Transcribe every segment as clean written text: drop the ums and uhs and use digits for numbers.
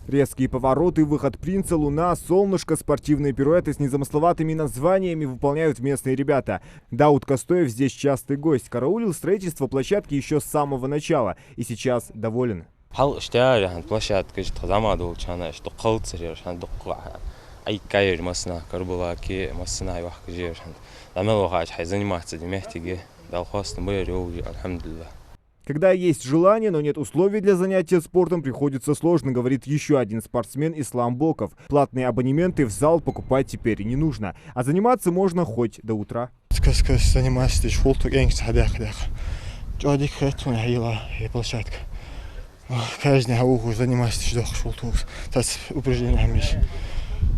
Резкие повороты, выход принца, луна, солнышко, спортивные пируэты с незамысловатыми названиями выполняют местные ребята. Дауд Костоев здесь частый гость, караулил строительство площадки еще с самого начала и сейчас доволен. Когда есть желание, но нет условий для занятия спортом, приходится сложно, говорит еще один спортсмен Ислам Боков. Платные абонементы в зал покупать теперь не нужно, а заниматься можно хоть до утра.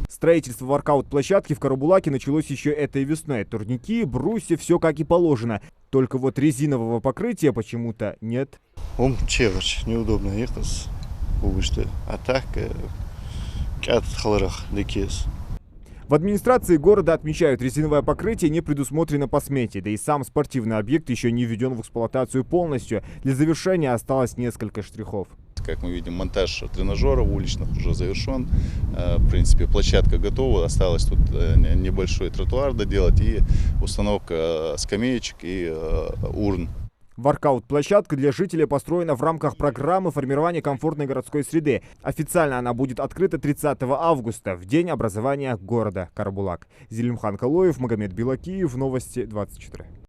Строительство воркаут-площадки в Карабулаке началось еще этой весной. Турники, брусья, все как и положено. Только вот резинового покрытия почему-то нет. Неудобно ехать. А так, В администрации города отмечают, резиновое покрытие не предусмотрено по смете, да и сам спортивный объект еще не введен в эксплуатацию полностью. Для завершения осталось несколько штрихов. Как мы видим, монтаж тренажеров уличных уже завершен. В принципе, площадка готова. Осталось тут небольшой тротуар доделать и установка скамеечек и урн. Воркаут-площадка для жителей построена в рамках программы формирования комфортной городской среды. Официально она будет открыта 30 августа, в день образования города Карабулак. Зелимхан Калоев, Магомед Билакиев, Новости 24.